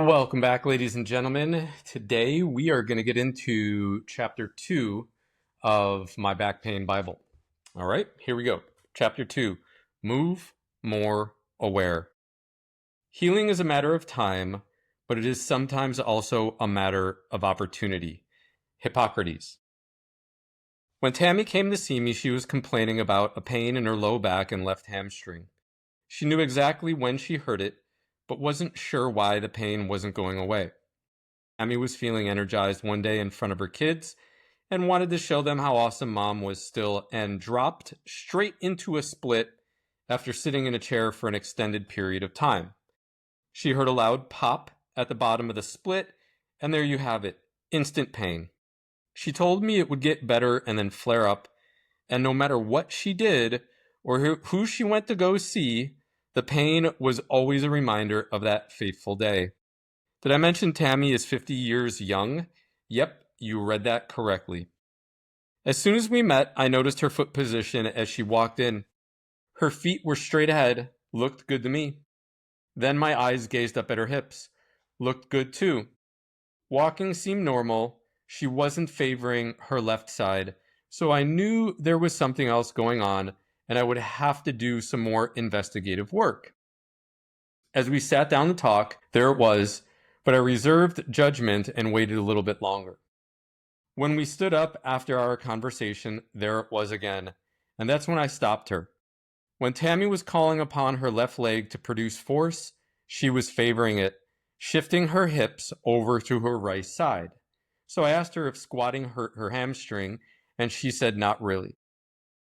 Welcome back, ladies and gentlemen. Today we are going to get into chapter 2 of my back pain Bible. All right, here we go. Chapter 2, Move More Aware. Healing is a matter of time, but it is sometimes also a matter of opportunity. Hippocrates. When Tammy came to see me, she was complaining about a pain in her low back and left hamstring. She knew exactly when she heard it, but wasn't sure why the pain wasn't going away. Tammy was feeling energized one day in front of her kids and wanted to show them how awesome mom was still, and dropped straight into a split after sitting in a chair for an extended period of time. She heard a loud pop at the bottom of the split, and there you have it, instant pain. She told me it would get better and then flare up, and no matter what she did or who she went to go see, the pain was always a reminder of that fateful day. Did I mention Tammy is 50 years young? Yep, you read that correctly. As soon as we met, I noticed her foot position as she walked in. Her feet were straight ahead, looked good to me. Then my eyes gazed up at her hips. Looked good too. Walking seemed normal. She wasn't favoring her left side, so I knew there was something else going on, and I would have to do some more investigative work. As we sat down to talk, there it was, but I reserved judgment and waited a little bit longer. When we stood up after our conversation, there it was again, and that's when I stopped her. When Tammy was calling upon her left leg to produce force, she was favoring it, shifting her hips over to her right side. So I asked her if squatting hurt her hamstring, and she said not really.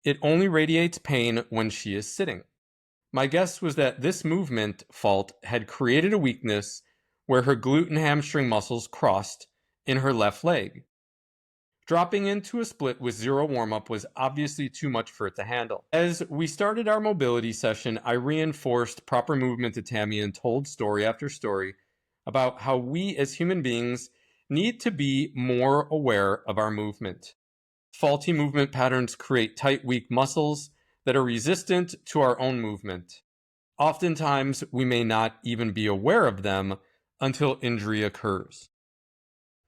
It only radiates pain when she is sitting. My guess was that this movement fault had created a weakness where her glute and hamstring muscles crossed in her left leg. Dropping into a split with zero warm-up was obviously too much for it to handle. As we started our mobility session, I reinforced proper movement to Tammy and told story after story about how we as human beings need to be more aware of our movement. Faulty movement patterns create tight, weak muscles that are resistant to our own movement. Oftentimes, we may not even be aware of them until injury occurs.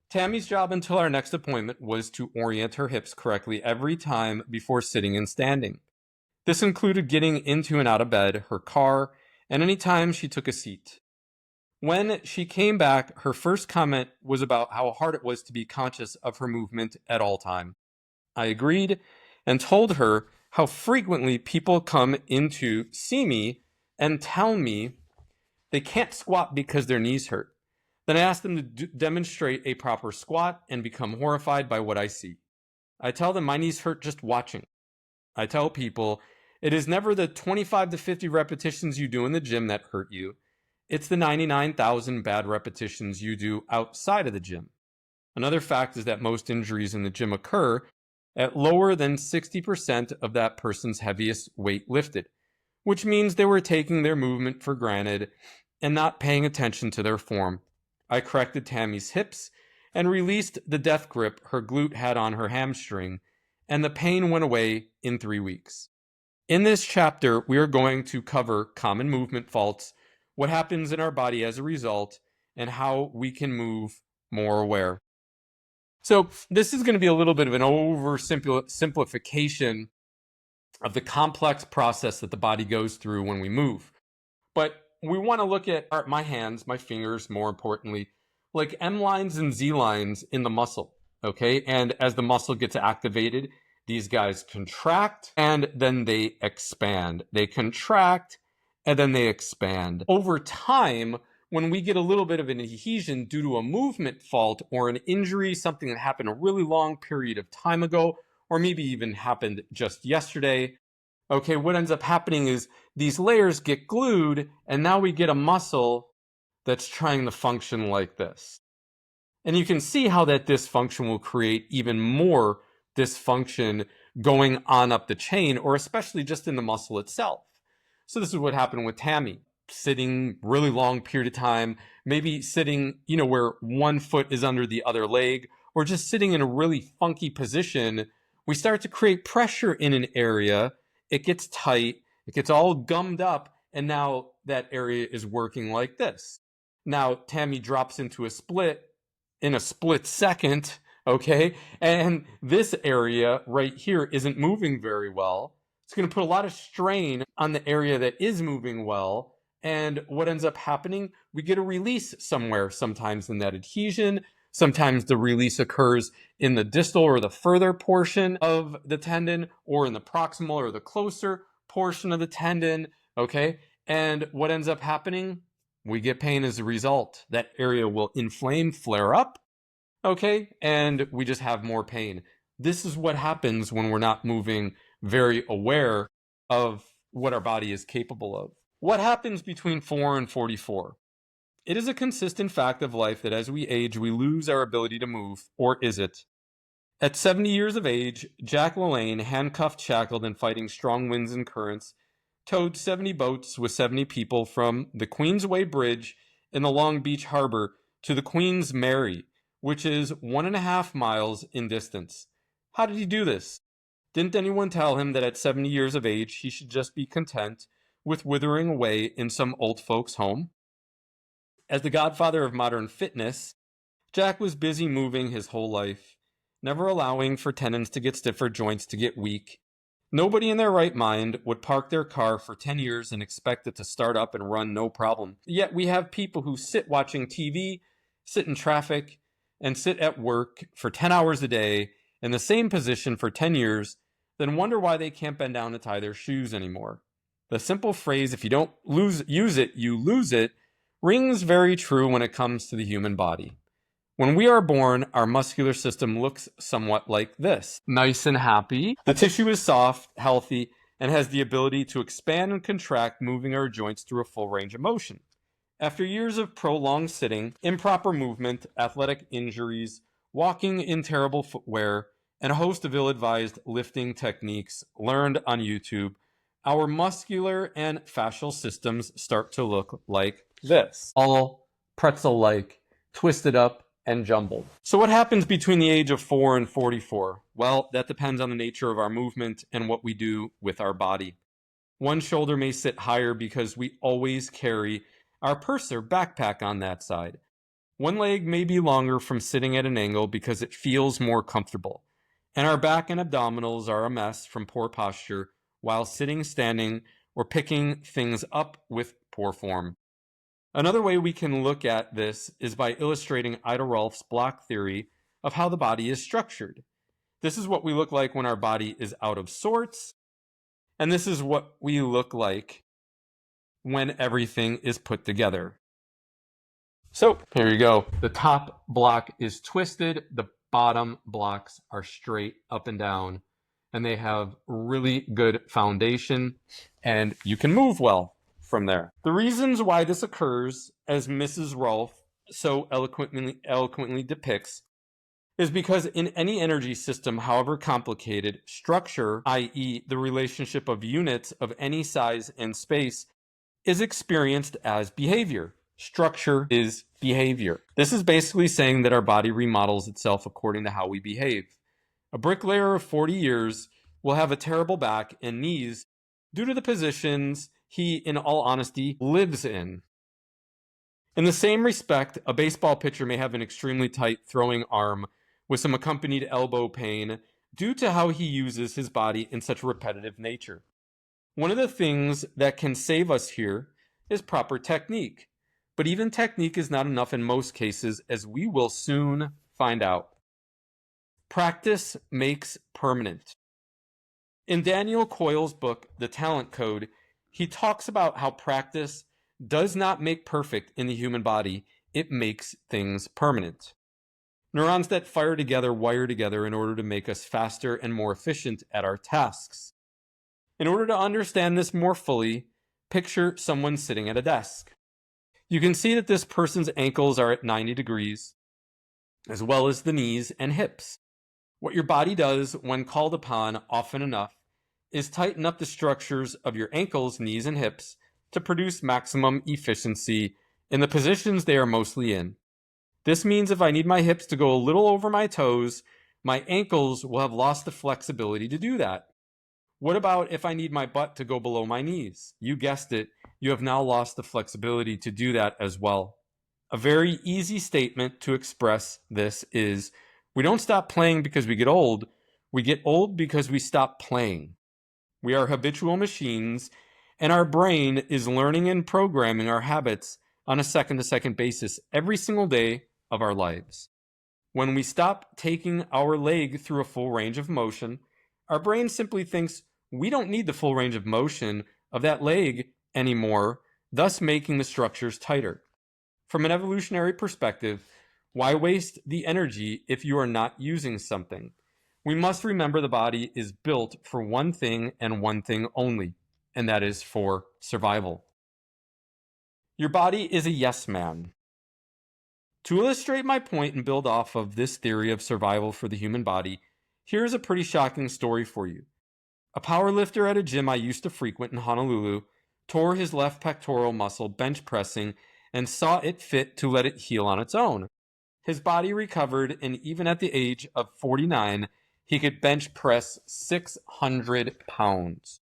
Tammy's job until our next appointment was to orient her hips correctly every time before sitting and standing. This included getting into and out of bed, her car, and any time she took a seat. When she came back, her first comment was about how hard it was to be conscious of her movement at all time. I agreed and told her how frequently people come in to see me and tell me they can't squat because their knees hurt. Then I asked them to demonstrate a proper squat and become horrified by what I see. I tell them my knees hurt just watching. I tell people it is never the 25 to 50 repetitions you do in the gym that hurt you. It's the 99,000 bad repetitions you do outside of the gym. Another fact is that most injuries in the gym occur at lower than 60% of that person's heaviest weight lifted, which means they were taking their movement for granted and not paying attention to their form. I corrected Tammy's hips and released the death grip her glute had on her hamstring, and the pain went away in 3 weeks. In this chapter, we are going to cover common movement faults, what happens in our body as a result, and how we can move more aware. So this is going to be a little bit of an oversimplification of the complex process that the body goes through when we move. But we want to look at my hands, my fingers, more importantly, like M lines and Z lines in the muscle, okay? And as the muscle gets activated, these guys contract and then they expand. They contract and then they expand. Over time, when we get a little bit of an adhesion due to a movement fault or an injury, something that happened a really long period of time ago, or maybe even happened just yesterday, okay, what ends up happening is these layers get glued, and now we get a muscle that's trying to function like this. And you can see how that dysfunction will create even more dysfunction going on up the chain, or especially just in the muscle itself. So this is what happened with Tammy, sitting really long period of time, maybe sitting, where one foot is under the other leg, or just sitting in a really funky position. We start to create pressure in an area. It gets tight, it gets all gummed up, and now that area is working like this. Now Tammy drops into a split in a split second, okay? And this area right here isn't moving very well. It's going to put a lot of strain on the area that is moving well. And what ends up happening, we get a release somewhere, sometimes in that adhesion. Sometimes the release occurs in the distal or the further portion of the tendon, or in the proximal or the closer portion of the tendon, okay? And what ends up happening? We get pain as a result. That area will inflame, flare up, okay? And we just have more pain. This is what happens when we're not moving very aware of what our body is capable of. What happens between 4 and 44? It is a consistent fact of life that as we age, we lose our ability to move, or is it? At 70 years of age, Jack LaLanne, handcuffed, shackled, and fighting strong winds and currents, towed 70 boats with 70 people from the Queensway Bridge in the Long Beach Harbor to the Queens Mary, which is 1.5 miles in distance. How did he do this? Didn't anyone tell him that at 70 years of age, he should just be content with withering away in some old folks' home? As the godfather of modern fitness, Jack was busy moving his whole life, never allowing for tendons to get stiff or joints to get weak. Nobody in their right mind would park their car for 10 years and expect it to start up and run no problem. Yet we have people who sit watching TV, sit in traffic, and sit at work for 10 hours a day in the same position for 10 years, then wonder why they can't bend down to tie their shoes anymore. The simple phrase, if you don't use it, you lose it, rings very true when it comes to the human body. When we are born, our muscular system looks somewhat like this. Nice and happy. The tissue is soft, healthy, and has the ability to expand and contract, moving our joints through a full range of motion. After years of prolonged sitting, improper movement, athletic injuries, walking in terrible footwear, and a host of ill-advised lifting techniques learned on YouTube, our muscular and fascial systems start to look like this. All pretzel-like, twisted up, and jumbled. So what happens between the age of 4 and 44? Well, that depends on the nature of our movement and what we do with our body. One shoulder may sit higher because we always carry our purse or backpack on that side. One leg may be longer from sitting at an angle because it feels more comfortable. And our back and abdominals are a mess from poor posture while sitting, standing, or picking things up with poor form. Another way we can look at this is by illustrating Ida Rolf's block theory of how the body is structured. This is what we look like when our body is out of sorts, and this is what we look like when everything is put together. So here you go. The top block is twisted, the bottom blocks are straight up and down, and they have really good foundation, and you can move well from there. The reasons why this occurs, as Mrs. Rolfe so eloquently depicts, is because in any energy system, however complicated, structure, i.e. the relationship of units of any size and space, is experienced as behavior. Structure is behavior. This is basically saying that our body remodels itself according to how we behave. A bricklayer of 40 years will have a terrible back and knees due to the positions he, in all honesty, lives in. In the same respect, a baseball pitcher may have an extremely tight throwing arm with some accompanied elbow pain due to how he uses his body in such a repetitive nature. One of the things that can save us here is proper technique. But even technique is not enough in most cases, as we will soon find out. Practice makes permanent. In Daniel Coyle's book, The Talent Code, he talks about how practice does not make perfect in the human body, it makes things permanent. Neurons that fire together wire together in order to make us faster and more efficient at our tasks. In order to understand this more fully, picture someone sitting at a desk. You can see that this person's ankles are at 90 degrees, as well as the knees and hips. What your body does when called upon often enough is tighten up the structures of your ankles, knees, and hips to produce maximum efficiency in the positions they are mostly in. This means if I need my hips to go a little over my toes, my ankles will have lost the flexibility to do that. What about if I need my butt to go below my knees? You guessed it, you have now lost the flexibility to do that as well. A very easy statement to express this is, we don't stop playing because we get old because we stop playing. We are habitual machines, and our brain is learning and programming our habits on a second-to-second basis every single day of our lives. When we stop taking our leg through a full range of motion, our brain simply thinks we don't need the full range of motion of that leg anymore, thus making the structures tighter. From an evolutionary perspective, why waste the energy if you are not using something? We must remember the body is built for one thing and one thing only, and that is for survival. Your body is a yes man. To illustrate my point and build off of this theory of survival for the human body, here's a pretty shocking story for you. A powerlifter at a gym I used to frequent in Honolulu tore his left pectoral muscle bench pressing and saw it fit to let it heal on its own. His body recovered, and even at the age of 49, he could bench press 600 pounds.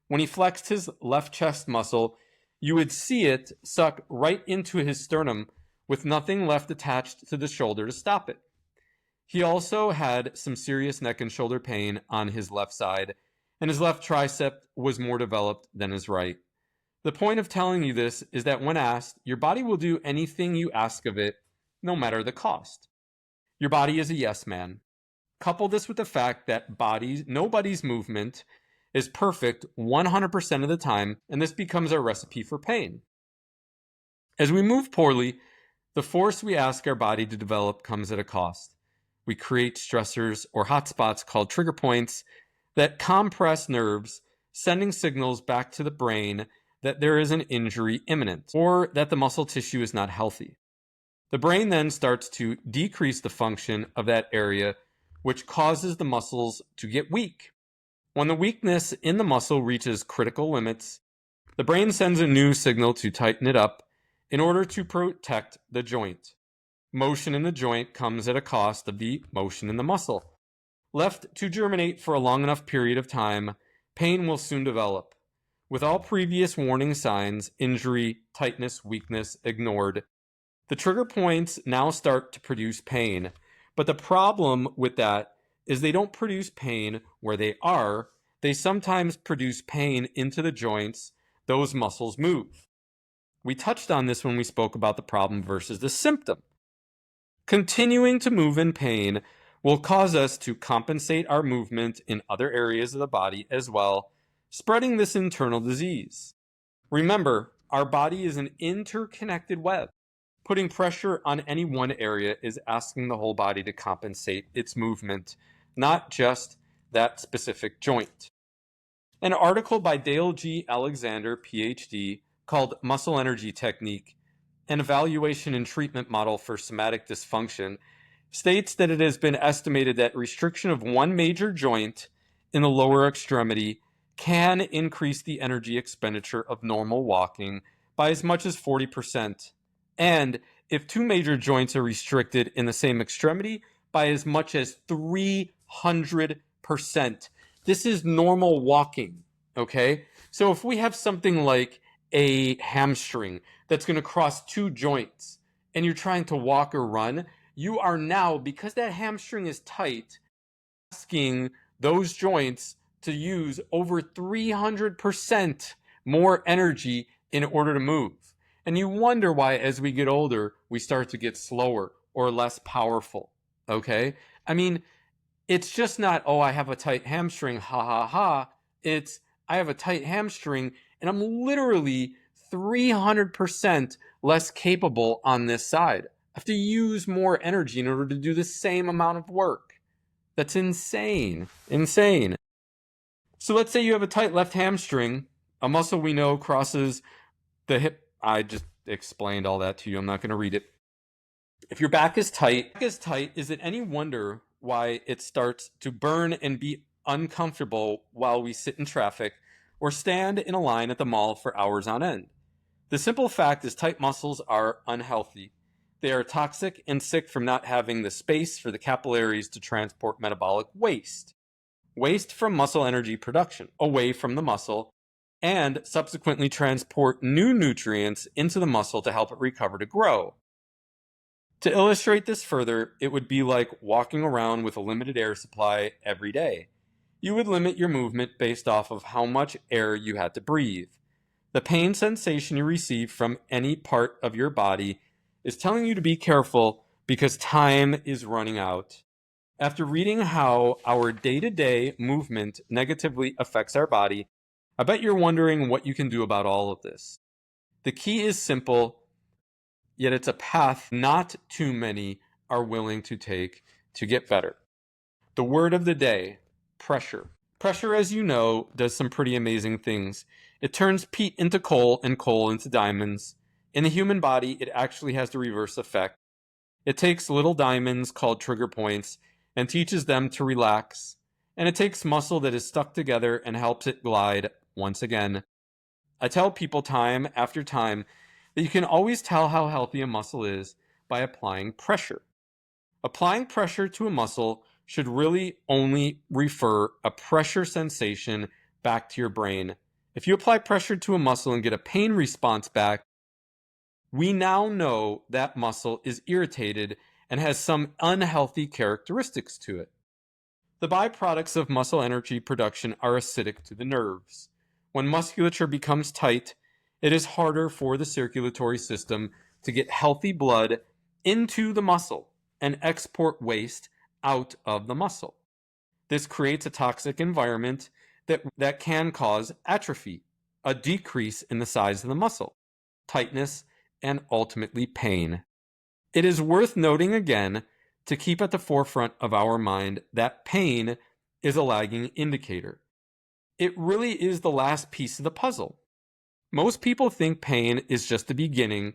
When he flexed his left chest muscle, you would see it suck right into his sternum with nothing left attached to the shoulder to stop it. He also had some serious neck and shoulder pain on his left side, and his left tricep was more developed than his right. The point of telling you this is that when asked, your body will do anything you ask of it, no matter the cost. Your body is a yes man. Couple this with the fact that nobody's movement is perfect 100% of the time, and this becomes our recipe for pain. As we move poorly, the force we ask our body to develop comes at a cost. We create stressors or hotspots called trigger points that compress nerves, sending signals back to the brain that there is an injury imminent or that the muscle tissue is not healthy. The brain then starts to decrease the function of that area, which causes the muscles to get weak. When the weakness in the muscle reaches critical limits, the brain sends a new signal to tighten it up in order to protect the joint. Motion in the joint comes at a cost of the motion in the muscle. Left to germinate for a long enough period of time, pain will soon develop. With all previous warning signs, injury, tightness, weakness ignored, the trigger points now start to produce pain. But the problem with that is they don't produce pain where they are. They sometimes produce pain into the joints those muscles move. We touched on this when we spoke about the problem versus the symptom. Continuing to move in pain will cause us to compensate our movement in other areas of the body as well, spreading this internal disease. Remember, our body is an interconnected web. Putting pressure on any one area is asking the whole body to compensate its movement, not just that specific joint. An article by Dale G. Alexander, PhD, called Muscle Energy Technique, an evaluation and treatment model for somatic dysfunction, states that it has been estimated that restriction of one major joint in the lower extremity can increase the energy expenditure of normal walking by as much as 40%. And if two major joints are restricted in the same extremity, by as much as 300%. This is normal walking, okay? So if we have something like a hamstring that's going to cross two joints and you're trying to walk or run, you are now, because that hamstring is tight, asking those joints to use over 300% more energy in order to move. And you wonder why, as we get older, we start to get slower or less powerful, okay? I mean, it's just not, oh, I have a tight hamstring, ha ha ha. It's, I have a tight hamstring and I'm literally 300% less capable on this side. I have to use more energy in order to do the same amount of work. That's insane, insane. So let's say you have a tight left hamstring, a muscle we know crosses the hip. I just explained all that to you. I'm not going to read it. If your back is tight, is it any wonder why it starts to burn and be uncomfortable while we sit in traffic or stand in a line at the mall for hours on end? The simple fact is tight muscles are unhealthy. They are toxic and sick from not having the space for the capillaries to transport metabolic waste. Waste from muscle energy production away from the muscle and subsequently transport new nutrients into the muscle to help it recover to grow. To illustrate this further, it would be like walking around with a limited air supply every day. You would limit your movement based off of how much air you had to breathe. The pain sensation you receive from any part of your body is telling you to be careful because time is running out. After reading how our day-to-day movement negatively affects our body, I bet you're wondering what you can do about all of this. The key is simple, yet it's a path not too many are willing to take to get better. The word of the day, pressure. Pressure, as you know, does some pretty amazing things. It turns peat into coal and coal into diamonds. In the human body, it actually has the reverse effect. It takes little diamonds called trigger points and teaches them to relax. And it takes muscle that is stuck together and helps it glide once again. I tell people time after time that you can always tell how healthy a muscle is by applying pressure. Applying pressure to a muscle should really only refer a pressure sensation back to your brain. If you apply pressure to a muscle and get a pain response back, we now know that muscle is irritated and has some unhealthy characteristics to it. The byproducts of muscle energy production are acidic to the nerves. When musculature becomes tight, it is harder for the circulatory system to get healthy blood into the muscle and export waste out of the muscle. This creates a toxic environment that can cause atrophy, a decrease in the size of the muscle, tightness, and ultimately pain. It is worth noting again to keep at the forefront of our mind that pain is a lagging indicator. It really is the last piece of the puzzle. Most people think pain is just the beginning,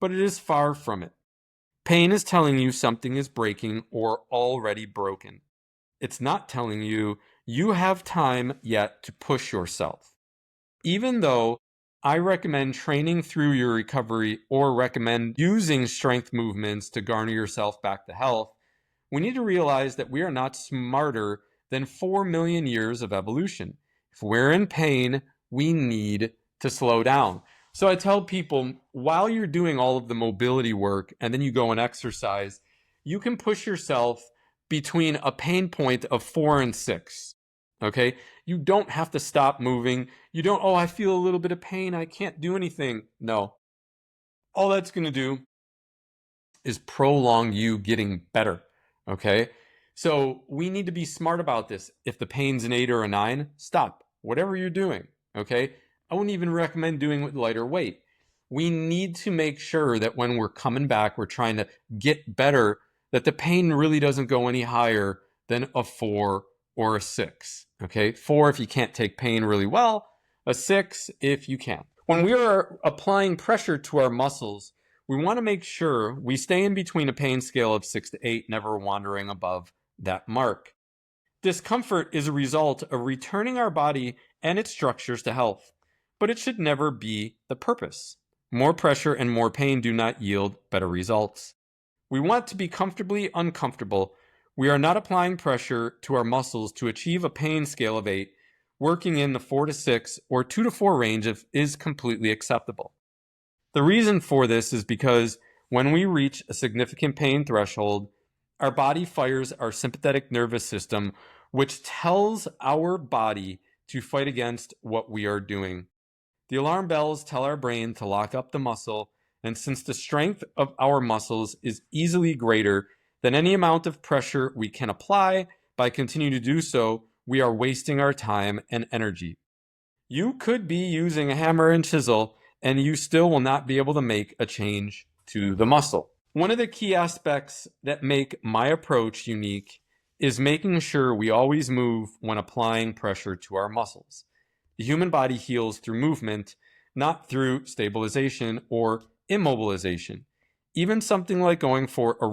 but it is far from it. Pain is telling you something is breaking or already broken. It's not telling you you have time yet to push yourself. Even though I recommend training through your recovery or recommend using strength movements to garner yourself back to health, we need to realize that we are not smarter than 4 million years of evolution. If we're in pain, we need to slow down. So I tell people, while you're doing all of the mobility work and then you go and exercise, you can push yourself between a pain point of 4 and 6. Okay? You don't have to stop moving. You don't, I feel a little bit of pain. I can't do anything. No. All that's going to do is prolong you getting better. Okay? So we need to be smart about this. If the pain's an 8 or a 9, stop. Whatever you're doing. Okay? I wouldn't even recommend doing it with lighter weight. We need to make sure that when we're coming back, we're trying to get better, that the pain really doesn't go any higher than a 4 or a 6. Okay? 4 if you can't take pain really well, a 6 if you can. When we are applying pressure to our muscles, we want to make sure we stay in between a pain scale of 6 to 8, never wandering above that mark. Discomfort is a result of returning our body and its structures to health, but it should never be the purpose. More pressure and more pain do not yield better results. We want to be comfortably uncomfortable. We are not applying pressure to our muscles to achieve a pain scale of 8. Working in the 4 to 6 or 2 to 4 range is completely acceptable. The reason for this is because when we reach a significant pain threshold, our body fires our sympathetic nervous system, which tells our body to fight against what we are doing. The alarm bells tell our brain to lock up the muscle, and since the strength of our muscles is easily greater than any amount of pressure we can apply, by continuing to do so, we are wasting our time and energy. You could be using a hammer and chisel, and you still will not be able to make a change to the muscle. One of the key aspects that make my approach unique is making sure we always move when applying pressure to our muscles. The human body heals through movement, not through stabilization or immobilization. Even something like going for a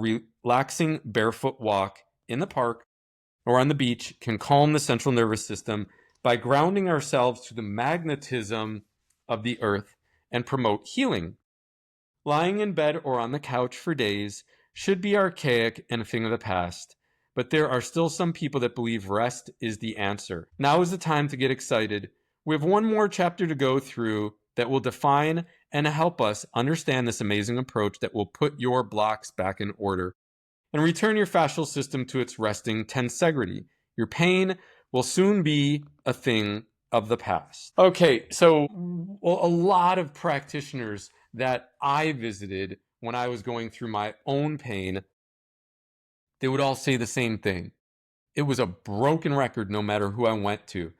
relaxing barefoot walk in the park or on the beach can calm the central nervous system by grounding ourselves to the magnetism of the earth and promote healing. Lying in bed or on the couch for days should be archaic and a thing of the past, but there are still some people that believe rest is the answer. Now is the time to get excited. We have one more chapter to go through that will define and help us understand this amazing approach that will put your blocks back in order and return your fascial system to its resting tensegrity. Your pain will soon be a thing of the past. Okay, so a lot of practitioners that I visited when I was going through my own pain, they would all say the same thing. It was a broken record no matter who I went to.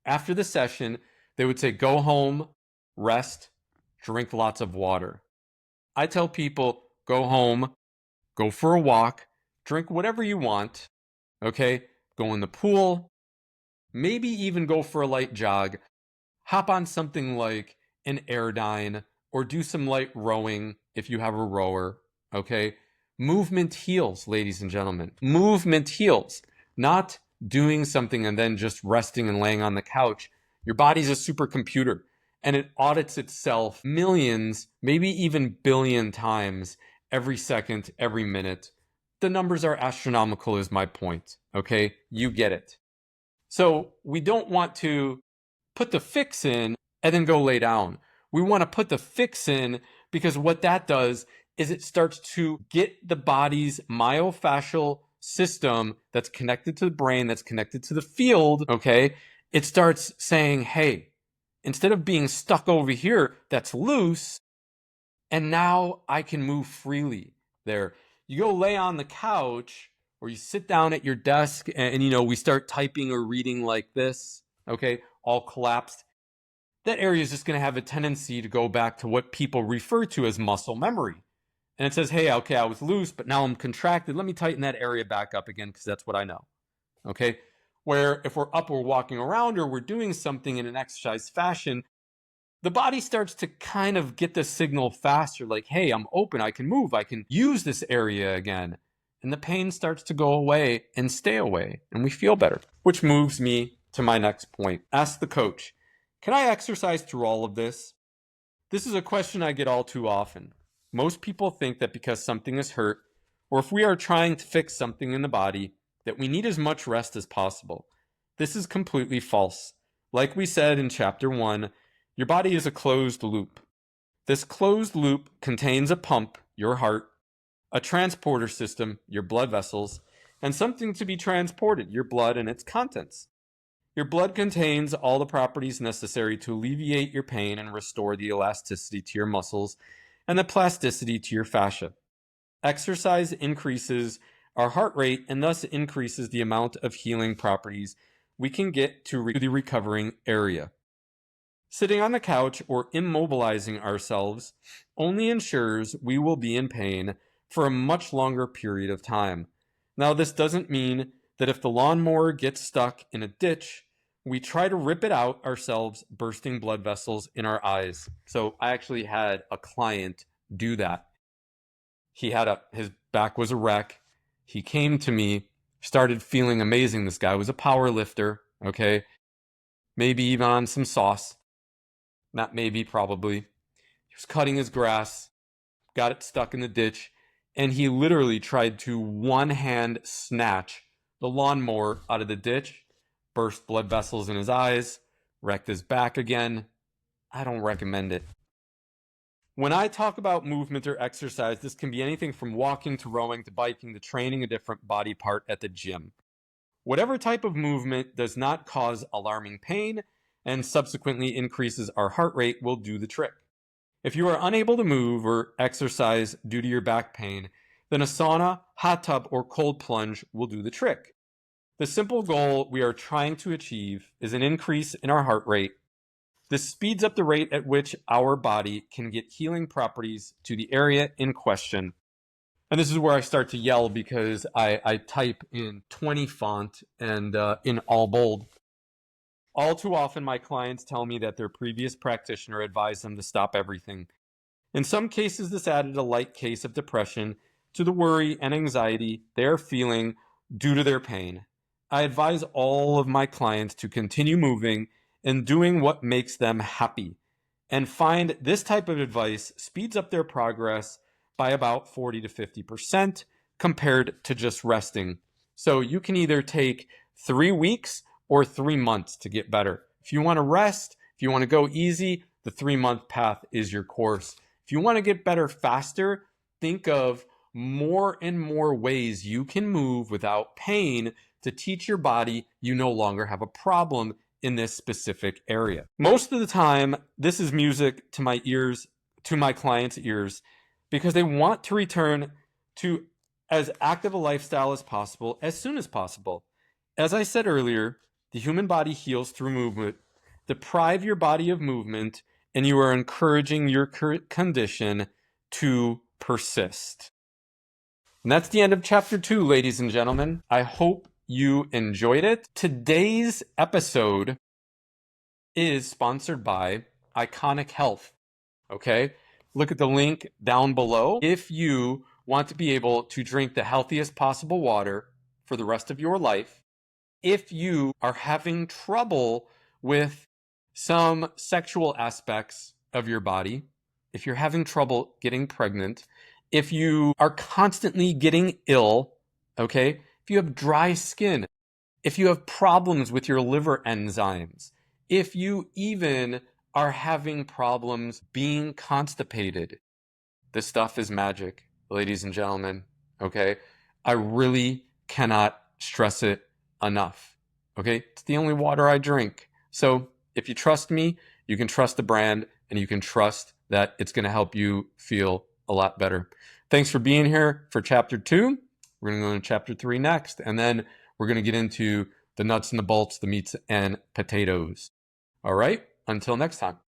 After the session, they would say, go home, rest, drink lots of water. I tell people, go home, go for a walk, drink whatever you want, okay? Go in the pool, maybe even go for a light jog, hop on something like an Airdyne, or do some light rowing if you have a rower, okay? Movement heals, ladies and gentlemen. Movement heals. Not doing something and then just resting and laying on the couch. Your body's a supercomputer, and it audits itself millions, maybe even billion times every second, every minute. The numbers are astronomical is my point, okay? You get it. So we don't want to put the fix in and then go lay down. We want to put the fix in because what that does is it starts to get the body's myofascial system that's connected to the brain, that's connected to the field, okay? It starts saying, hey, instead of being stuck over here, that's loose, and now I can move freely there. You go lay on the couch or you sit down at your desk and we start typing or reading like this, okay, all collapsed. That area is just going to have a tendency to go back to what people refer to as muscle memory. And it says, hey, okay, I was loose, but now I'm contracted. Let me tighten that area back up again because that's what I know. Okay? Where if we're up or walking around or we're doing something in an exercise fashion, the body starts to kind of get the signal faster, like, hey, I'm open, I can move, I can use this area again. And the pain starts to go away and stay away, and we feel better. Which moves me to my next point. Ask the coach, can I exercise through all of this? This is a question I get all too often. Most people think that because something is hurt, or if we are trying to fix something in the body, that we need as much rest as possible. This is completely false. Like we said in chapter 1, your body is a closed loop. This closed loop contains a pump, your heart, a transporter system, your blood vessels, and something to be transported, your blood and its contents. Your blood contains all the properties necessary to alleviate your pain and restore the elasticity to your muscles and the plasticity to your fascia. Exercise increases our heart rate and thus increases the amount of healing properties we can get to the recovering area. Sitting on the couch or immobilizing ourselves only ensures we will be in pain for a much longer period of time. Now, this doesn't mean that if the lawnmower gets stuck in a ditch, we try to rip it out ourselves, bursting blood vessels in our eyes. So I actually had a client do that. His back was a wreck. He came to me, started feeling amazing. This guy was a power lifter, okay? Maybe even on some sauce. Not maybe, probably. He was cutting his grass, got it stuck in the ditch, and he literally tried to one-hand snatch the lawnmower out of the ditch, burst blood vessels in his eyes, wrecked his back again. I don't recommend it. When I talk about movement or exercise, this can be anything from walking to rowing to biking to training a different body part at the gym. Whatever type of movement does not cause alarming pain and subsequently increases our heart rate will do the trick. If you are unable to move or exercise due to your back pain, then a sauna, hot tub, or cold plunge will do the trick. The simple goal we are trying to achieve is an increase in our heart rate. This speeds up the rate at which our body can get healing properties to the area in question. And this is where I start to yell because I type in 20 font and in all bold. All too often, my clients tell me that their previous practitioner advised them to stop everything. In some cases, this added a light case of depression to the worry and anxiety they are feeling due to their pain. I advise all of my clients to continue moving and doing what makes them happy, and find this type of advice speeds up their progress by about 40 to 50% compared to just resting. So you can either take 3 weeks or 3 months to get better. If you want to rest, if you want to go easy, the 3-month path is your course. If you want to get better faster, think of more and more ways you can move without pain to teach your body you no longer have a problem in this specific area. Most of the time, this is music to my ears, to my clients' ears, because they want to return to as active a lifestyle as possible, as soon as possible. As I said earlier, the human body heals through movement. Deprive your body of movement, and you are encouraging your current condition to persist. And that's the end of chapter 2, ladies and gentlemen. I hope you enjoyed it. Today's episode is sponsored by Iconic Health. Okay? Look at the link down below. If you want to be able to drink the healthiest possible water for the rest of your life, if you are having trouble with some sexual aspects of your body, if you're having trouble getting pregnant, if you are constantly getting ill, okay, if you have dry skin, if you have problems with your liver enzymes, if you even are having problems being constipated, this stuff is magic, ladies and gentlemen, okay? I really cannot stress it enough, okay? It's the only water I drink. So if you trust me, you can trust the brand, and you can trust that it's going to help you feel a lot better. Thanks for being here for chapter 2. We're going to go into chapter 3 next, and then we're going to get into the nuts and the bolts, the meats and potatoes. All right, until next time.